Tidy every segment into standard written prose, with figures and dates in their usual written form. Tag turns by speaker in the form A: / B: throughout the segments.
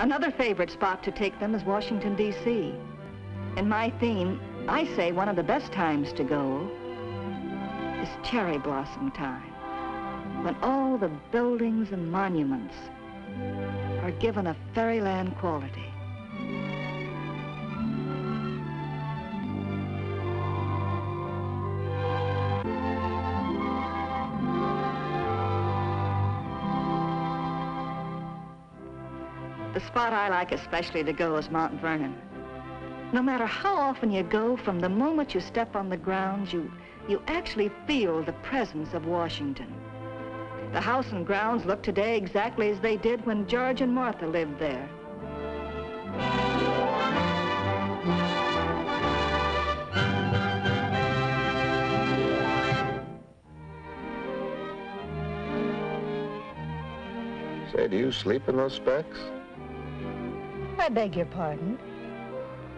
A: Another favorite spot to take them is Washington, D.C. In my theme, I say one of the best times to go is cherry blossom time, when all the buildings and monuments are given a fairyland quality. The spot I like especially to go is Mount Vernon. No matter how often you go, from the moment you step on the grounds, you actually feel the presence of Washington. The house and grounds look today exactly as they did when George and Martha lived there.
B: Say, do you sleep in those specs?
C: I beg your pardon?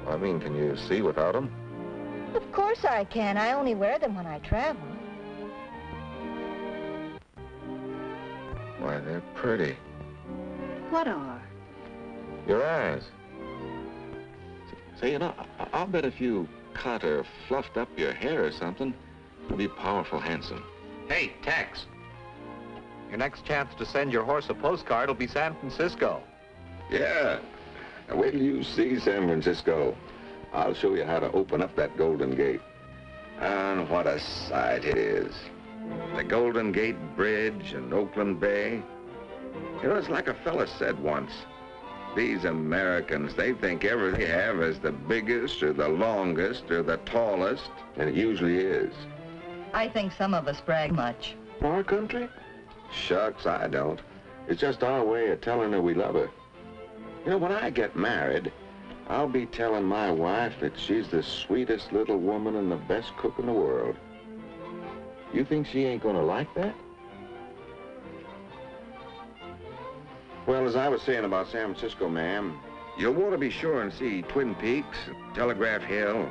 B: I mean, can you see without them?
C: Of course I can. I only wear them when I travel.
B: Why, they're pretty.
A: What are?
B: Your eyes. Say, you know, I'll bet if you cut or fluffed up your hair or something, you'll be powerful handsome.
D: Hey, Tex. Your next chance to send your horse a postcard will be San Francisco.
B: Yeah. Now, wait till you see San Francisco. I'll show you how to open up that Golden Gate. And what a sight it is. The Golden Gate Bridge and Oakland Bay. You know, it's like a fella said once. These Americans, they think everything they have is the biggest or the longest or the tallest. And it usually is.
A: I think some of us brag much.
B: Our country? Shucks, I don't. It's just our way of telling her we love her. You know, when I get married, I'll be telling my wife that she's the sweetest little woman and the best cook in the world. You think she ain't gonna like that? Well, as I was saying about San Francisco, ma'am, you'll want to be sure and see Twin Peaks, Telegraph Hill.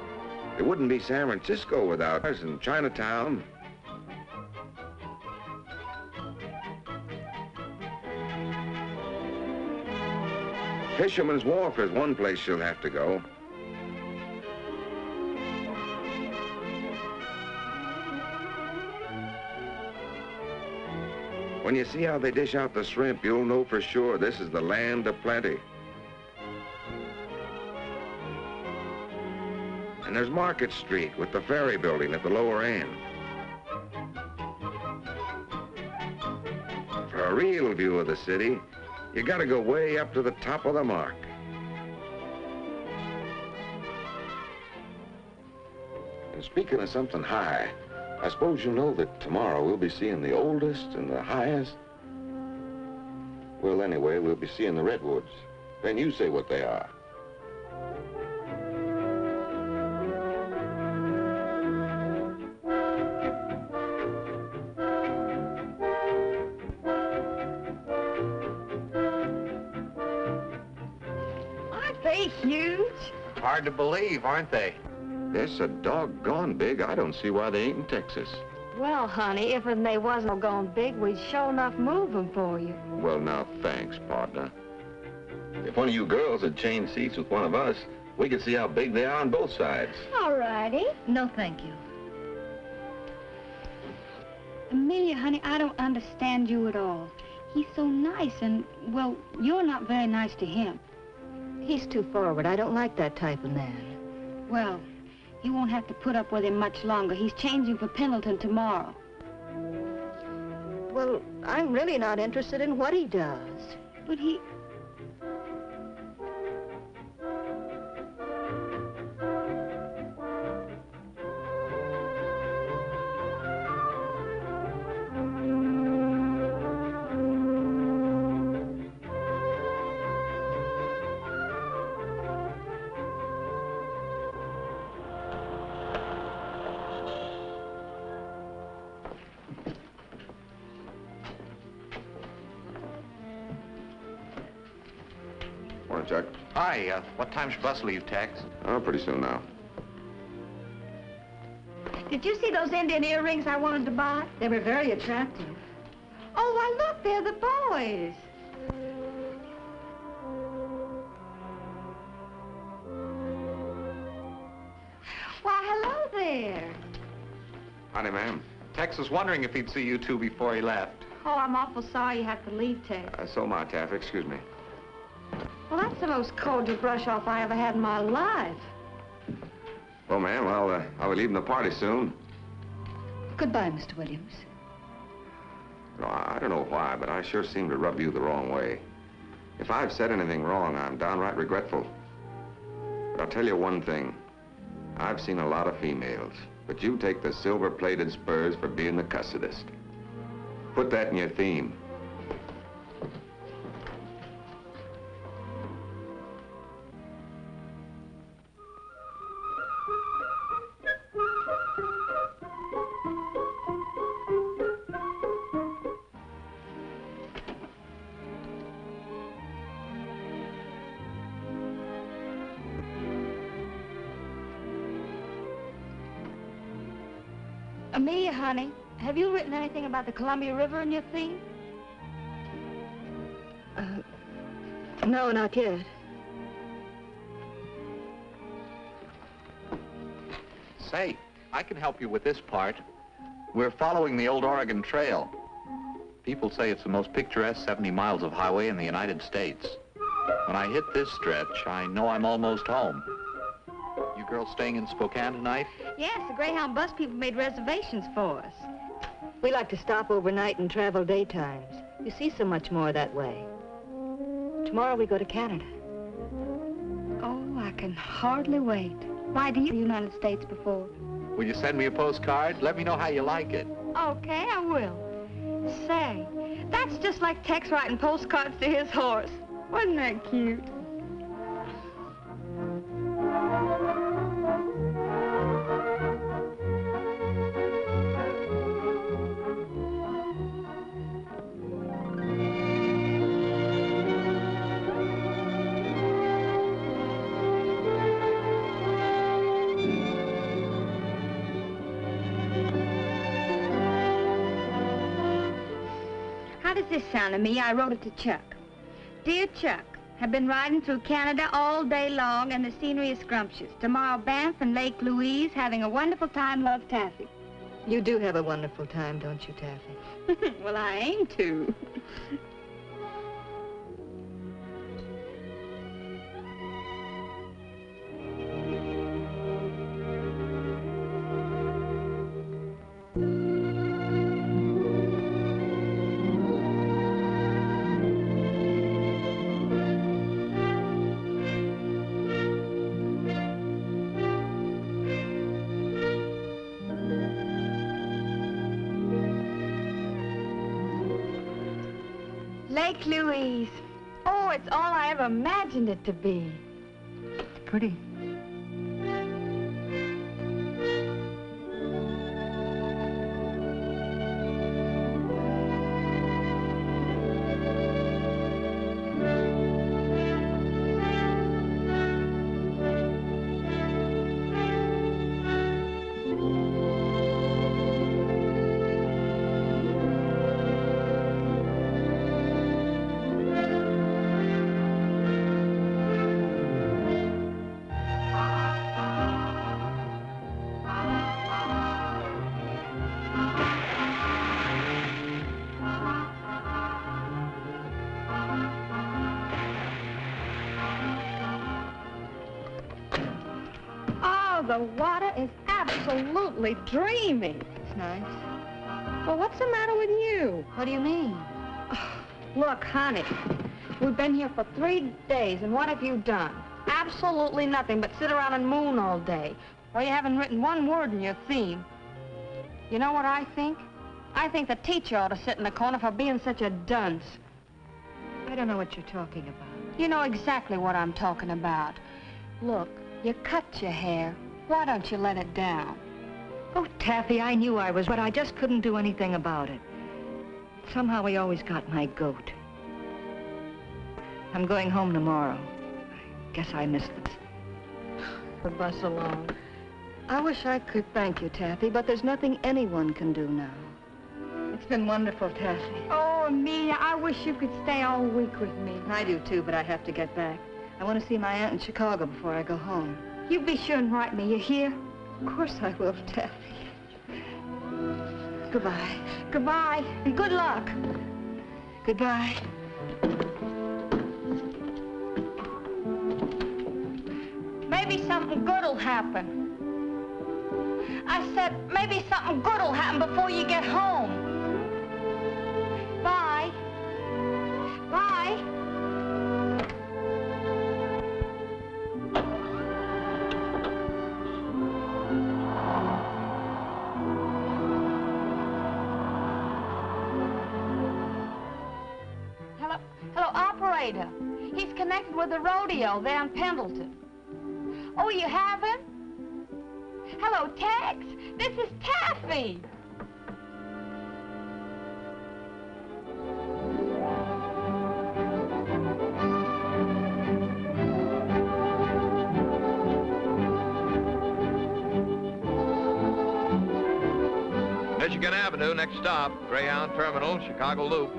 B: It wouldn't be San Francisco without us, and Chinatown. Fisherman's Wharf is one place you'll have to go. When you see how they dish out the shrimp, you'll know for sure this is the land of plenty. And there's Market Street with the ferry building at the lower end. For a real view of the city, you gotta go way up to the top of the mark. And speaking of something high, I suppose you know that tomorrow we'll be seeing the oldest and the highest. Well, anyway, we'll be seeing the redwoods. Then you say what they are.
A: Aren't they huge?
D: Hard to believe, aren't they?
B: They're so doggone big, I don't see why they ain't in Texas.
C: Well, honey, if they wasn't gone big, we'd sure enough move them for you.
B: Well, now, thanks, partner. If one of you girls had changed seats with one of us, we could see how big they are on both sides.
C: All righty.
A: No, thank you.
E: Amelia, honey, I don't understand you at all. He's so nice and, well, you're not very nice to him.
A: He's too forward. I don't like that type of man.
E: Well, you won't have to put up with him much longer. He's changing for Pendleton tomorrow.
A: Well, I'm really not interested in what he does.
E: But he...
B: Morning, Chuck.
D: Hi, what time's your bus leave, Tex?
B: Oh, pretty soon now.
E: Did you see those Indian earrings I wanted to buy?
A: They were very attractive.
E: Oh, why, look, they're the boys.
B: Honey, ma'am.
D: Tex was wondering if he'd see you two before he left.
C: Oh, I'm awful sorry you have to leave, Ted.
B: So am I, Taffy. Excuse me.
C: Well, that's the most cordial brush-off I ever had in my life.
B: Well, ma'am, I'll be leaving the party soon.
A: Goodbye, Mr. Williams.
B: No, I don't know why, but I sure seem to rub you the wrong way. If I've said anything wrong, I'm downright regretful. But I'll tell you one thing. I've seen a lot of females, but you take the silver-plated spurs for being the cussedest. Put that in your theme.
C: Amelia, honey, have you written anything about the Columbia River in your theme?
A: No, not yet.
D: Say, I can help you with this part. We're following the old Oregon Trail. People say it's the most picturesque 70 miles of highway in the United States. When I hit this stretch, I know I'm almost home. You girls staying in Spokane tonight?
C: Yes, the Greyhound Bus people made reservations for us.
A: We like to stop overnight and travel daytimes. You see so much more that way. Tomorrow we go to Canada.
E: Oh, I can hardly wait. Why do you the United States before?
D: Will you send me a postcard? Let me know how you like it.
C: Okay, I will. Say, that's just like Tex writing postcards to his horse. Wasn't that cute?
E: How does this sound to me? I wrote it to Chuck. Dear Chuck, have been riding through Canada all day long and the scenery is scrumptious. Tomorrow, Banff and Lake Louise, having a wonderful time. Love, Taffy.
A: You do have a wonderful time, don't you, Taffy?
E: Well, I aim to. Lake Louise. Oh, it's all I ever imagined it to be.
A: Pretty.
C: The water is absolutely dreamy.
A: It's nice.
C: Well, what's the matter with you?
A: What do you mean?
C: Look, honey, we've been here for 3 days, and what have you done? Absolutely nothing but sit around and moon all day. Well, you haven't written one word in your theme. You know what I think? I think the teacher ought to sit in the corner for being such a dunce.
A: I don't know what you're talking about.
C: You know exactly what I'm talking about. Look, you cut your hair. Why don't you let it down?
A: Oh, Taffy, I knew I was, but I just couldn't do anything about it. Somehow he always got my goat. I'm going home tomorrow. I guess I missed
C: The bus alone.
A: I wish I could thank you, Taffy, but there's nothing anyone can do now. It's been wonderful, Taffy.
E: Oh, Amelia, I wish you could stay all week with me.
A: I do, too, but I have to get back. I want to see my aunt in Chicago before I go home.
E: You be sure and write me, you hear?
A: Of course I will, Taffy. Goodbye.
C: Goodbye, and good luck.
A: Goodbye.
C: Maybe something good'll happen. I said, maybe something good'll happen before you get home. Bye. Bye. Hello, operator. He's connected with the rodeo there in Pendleton. Oh, you haven't? Hello, Tex. This is Taffy.
F: Michigan Avenue, next stop, Greyhound Terminal, Chicago Loop.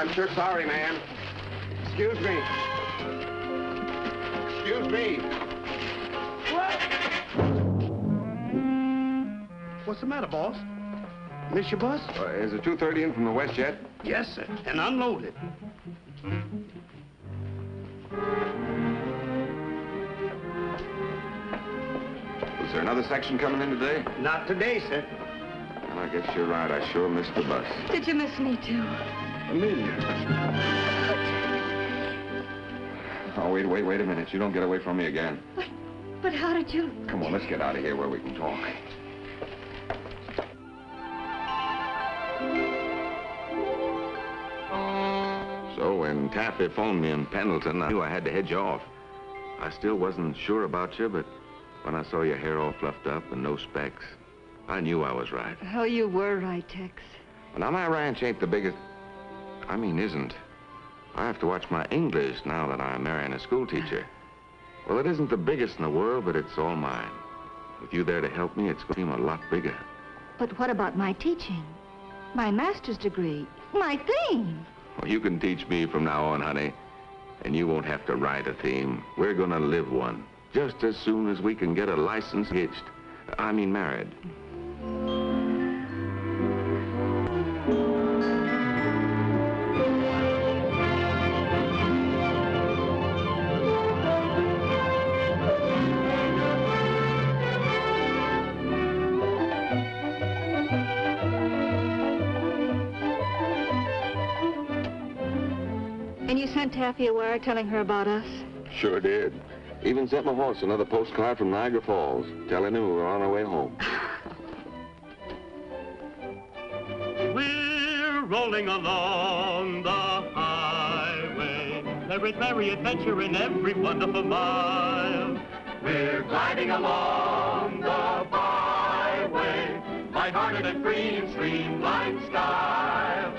B: I'm sure sorry, man. Excuse me. Excuse me.
G: What? What's the matter, boss? Miss your bus?
B: Is the 230 in from the west yet?
G: Yes, sir. And unloaded.
B: Was there another section coming in today?
G: Not today, sir.
B: Well, I guess you're right. I sure missed the bus.
A: Did you miss me, too?
G: Amelia.
B: Oh, wait a minute. You don't get away from me again.
A: But how did you...
B: Come on, let's get out of here where we can talk. So when Taffy phoned me in Pendleton, I knew I had to head you off. I still wasn't sure about you, but when I saw your hair all fluffed up and no specs, I knew I was right.
A: Oh, you were right, Tex.
B: Well, now, my ranch ain't the biggest... I mean, isn't. I have to watch my English now that I'm marrying a school teacher. Well, it isn't the biggest in the world, but it's all mine. With you there to help me, it's going to seem a lot bigger.
A: But what about my teaching? My master's degree? My theme?
B: Well, you can teach me from now on, honey. And you won't have to write a theme. We're going to live one. Just as soon as we can get a license hitched. I mean, married.
A: And you sent Taffy a wire telling her about us?
B: Sure did. Even sent my horse another postcard from Niagara Falls, telling him we were on our way home.
H: We're rolling along the highway. There is merry adventure in every wonderful mile. We're gliding along the byway, light-hearted and free in streamlined style.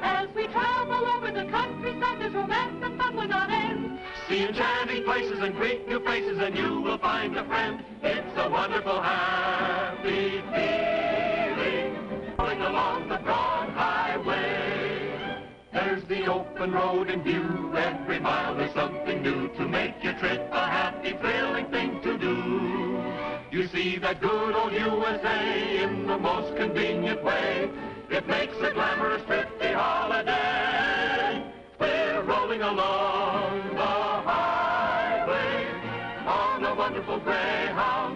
H: As we travel over the countryside, there's romance and fun without end. See enchanting places and greet new faces, and you will find a friend. It's a wonderful, happy feeling, rolling along the broad highway. There's the open road in view. Every mile there's something new to make your trip a happy, thrilling thing to do. You see that good old USA in the most convenient way. It makes a glamorous, thrifty holiday. We're rolling along the highway on a wonderful Greyhound